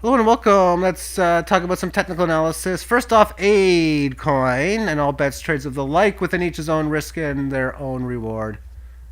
Hello and welcome. Let's talk about some technical analysis. First off, AIDCoin and all bets trades of the like within each his own risk and their own reward.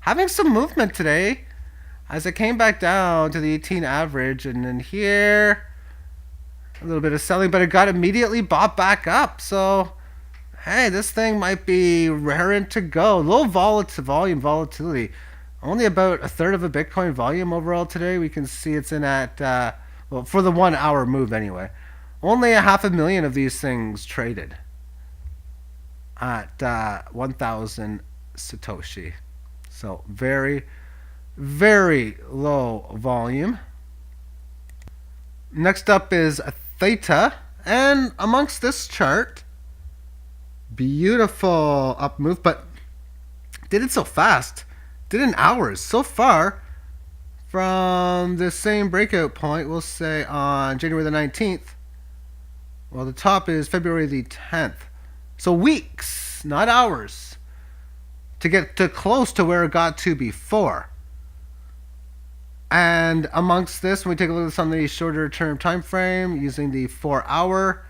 Having some movement today as it came back down to the 18 average, and then here a little bit of selling, but it got immediately bought back up. So hey, this thing might be raring to go. Low volatility. Only about a third of a Bitcoin volume overall today. We can see it's in at, well, for the 1 hour move anyway. Only a half a million of these things traded at 1,000 Satoshi. So very, very low volume. Next up is Theta. And amongst this chart, beautiful up move, but did it so fast. Did it in hours. So far, from the same breakout point, we'll say on January the 19th. Well, the top is February the 10th. So weeks, not hours, to get to close to where it got to before. And amongst this, when we take a look at this on the shorter term time frame using the 4 hour,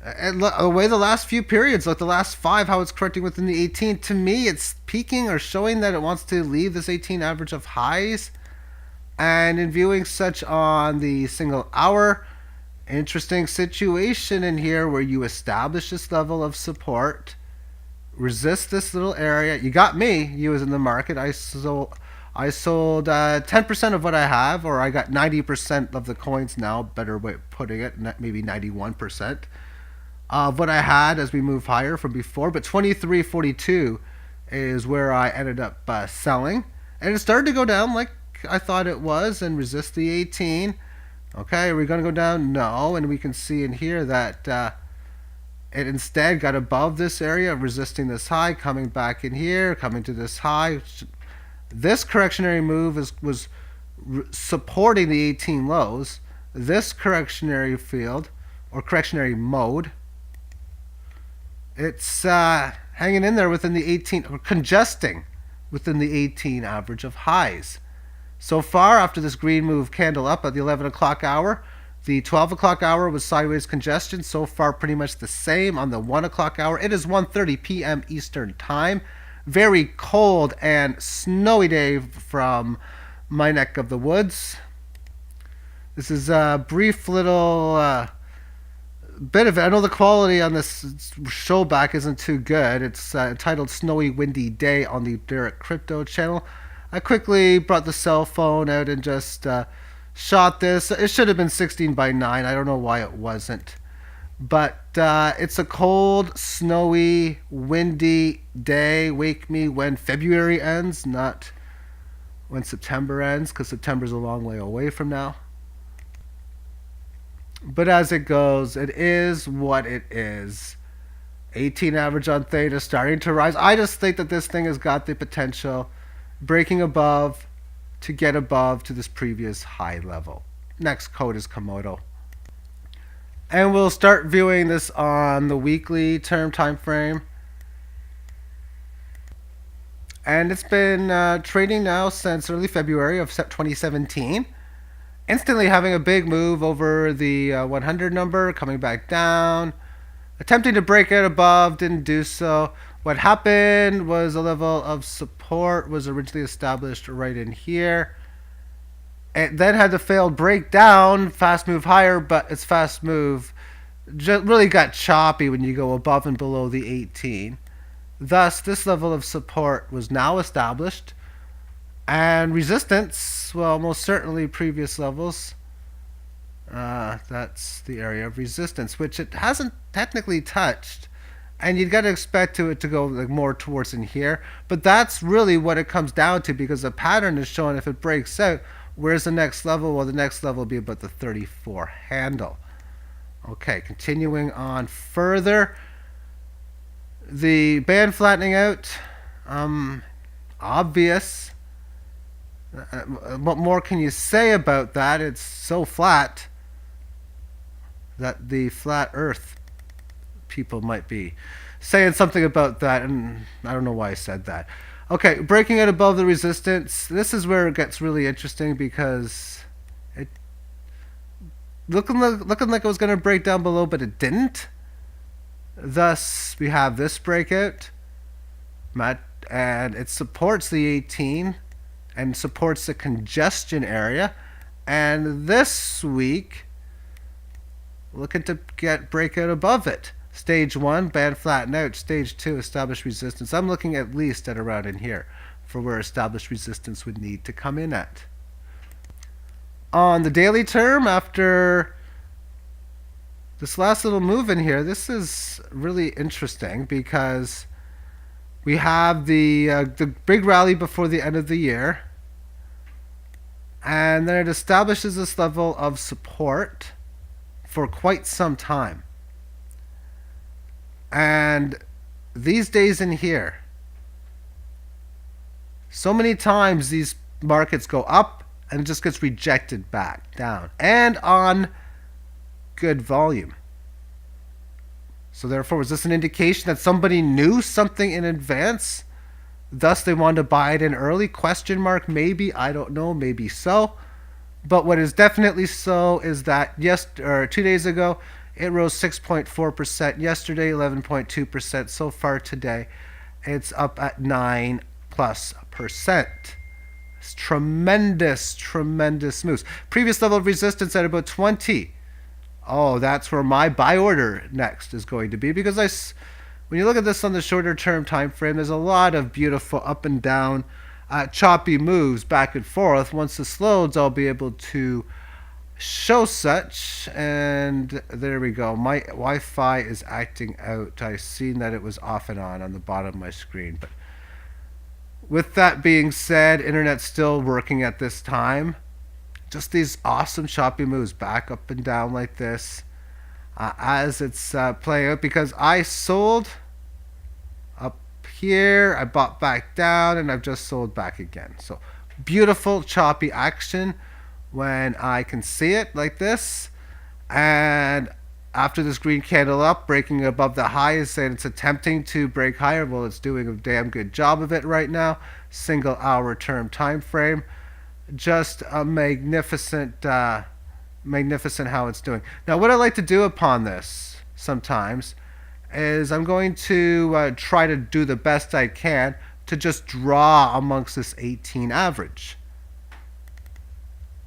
the way the last few periods look, the last five, how it's correcting within the 18, to me, it's peaking or showing that it wants to leave this 18 average of highs. And in viewing such on the single hour, interesting situation in here where you establish this level of support, resist this little area. You got me. You was in the market. I sold 10% of what I have, or I got 90% of the coins now. Better way of putting it, maybe 91% of what I had as we move higher from before. But 23.42 is where I ended up selling, and it started to go down like I thought it was and resist the 18. Okay, are we going to go down? No. And we can see in here that it instead got above this area, resisting this high, coming back in here, coming to this high. This correctionary move was supporting the 18 lows. This correctionary field, or correctionary mode, it's hanging in there within the 18, or congesting within the 18 average of highs. So far, after this green move candle up at the 11 o'clock hour, the 12 o'clock hour was sideways congestion. So far, pretty much the same on the 1 o'clock hour. It is 1:30 p.m. Eastern Time. Very cold and snowy day from my neck of the woods. This is a brief little bit of it. I know the quality on this show back isn't too good. It's titled Snowy Windy Day on the Derek Crypto channel. I quickly brought the cell phone out and just shot this. It should have been 16 by 9. I don't know why it wasn't. But it's a cold, snowy, windy day. Wake me when February ends, not when September ends, because September's a long way away from now. But as it goes, it is what it is. 18 average on Theta starting to rise. I just think that this thing has got the potential, breaking above, to get above to this previous high level. Next code is Komodo. And we'll start viewing this on the weekly term time frame. And it's been trading now since early February of 2017. Instantly having a big move over the 100 number, coming back down, attempting to break it above, didn't do so. What happened was a level of support was originally established right in here. It then had to fail breakdown, fast move higher, but its fast move just really got choppy when you go above and below the 18. Thus, this level of support was now established. And resistance, well, most certainly previous levels. That's the area of resistance, which it hasn't technically touched. And you'd got to expect it to go like more towards in here. But that's really what it comes down to, because the pattern is showing if it breaks out, where's the next level? Well, the next level will be about the 34 handle. Okay, continuing on further. The band flattening out, obvious. What more can you say about that? It's so flat that the flat earth people might be saying something about that, and I don't know why I said that. Okay, breaking it above the resistance. This is where it gets really interesting, because it looking like it was going to break down below, but it didn't. Thus, we have this breakout, and it supports the 18 and supports the congestion area. And this week, looking to get breakout above it. Stage 1, band flatten out. Stage 2, established resistance. I'm looking at least at around in here for where established resistance would need to come in at. On the daily term, after this last little move in here, this is really interesting because we have the big rally before the end of the year, and then it establishes this level of support for quite some time. And these days in here, so many times these markets go up and it just gets rejected back down, and on good volume. So therefore, was this an indication that somebody knew something in advance, thus they wanted to buy it in early? Question mark, maybe, I don't know, maybe so. But what is definitely so is that 2 days ago it rose 6.4%, yesterday 11.2%, so far today it's up at 9+%. It's tremendous moves. Previous level of resistance at about 20. Oh, that's where my buy order next is going to be, because when you look at this on the shorter term time frame, there's a lot of beautiful up and down choppy moves back and forth. Once this loads, I'll be able to show such. And there we go. My Wi-Fi is acting out. I seen that it was off and on the bottom of my screen, but with that being said, internet's still working at this time. Just these awesome choppy moves back up and down like this as it's playing out, because I sold up here, I bought back down, and I've just sold back again. So beautiful choppy action when I can see it like this. And after this green candle up, breaking above the high, is saying it's attempting to break higher. Well, it's doing a damn good job of it right now. Single hour term time frame. Just a magnificent how it's doing. Now, what I like to do upon this sometimes is I'm going to try to do the best I can to just draw amongst this 18 average.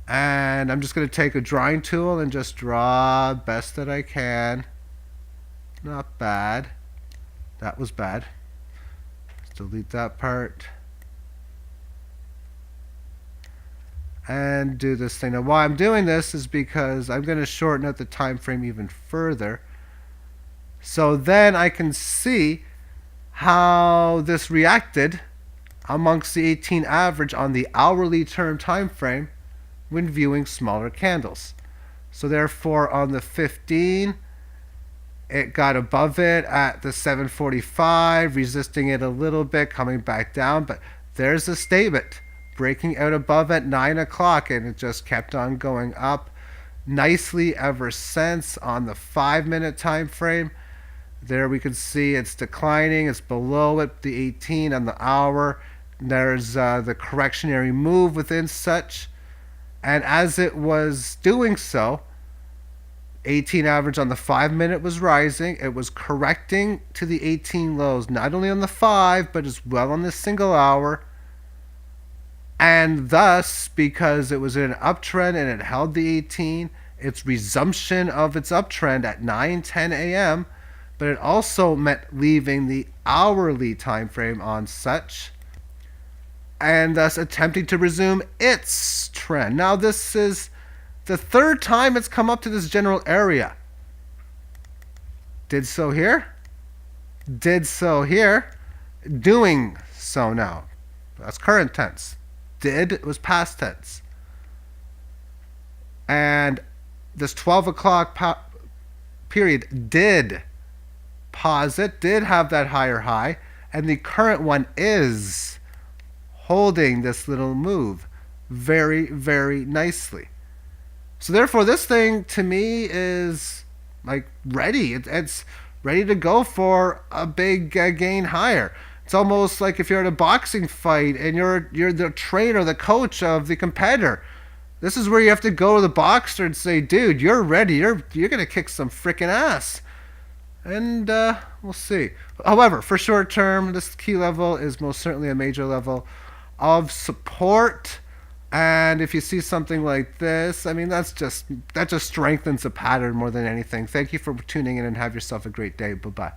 And I'm just going to take a drawing tool and just draw best that I can. Not bad. That was bad. Let's delete that part. And do this thing. Now, why I'm doing this is because I'm going to shorten out the time frame even further. So then I can see how this reacted amongst the 18 average on the hourly term time frame when viewing smaller candles. So therefore, on the 15, it got above it at the 745, resisting it a little bit, coming back down. But there's a statement, breaking out above at 9 o'clock, and it just kept on going up nicely ever since. On the 5-minute time frame, there we can see it's declining. It's below it, the 18 on the hour. There's the correctionary move within such. And as it was doing so, 18 average on the 5-minute was rising. It was correcting to the 18 lows, not only on the 5, but as well on the single hour. And thus, because it was in an uptrend and it held the 18, its resumption of its uptrend at 9:10 a.m., but it also meant leaving the hourly time frame on such, and thus attempting to resume its trend. Now, this is the third time it's come up to this general area. Did so here. Did so here. Doing so now. That's current tense. Did was past tense. And this 12 o'clock period did pause it, did have that higher high, and the current one is holding this little move very, very nicely. So therefore, this thing to me is like ready. It's ready to go for a big gain higher. It's almost like if you're at a boxing fight and you're the trainer, the coach of the competitor. This is where you have to go to the boxer and say, dude, you're ready. You're gonna kick some freaking ass. And we'll see. However, for short term, this key level is most certainly a major level of support. And if you see something like this, I mean, that just strengthens the pattern more than anything. Thank you for tuning in and have yourself a great day. Bye bye.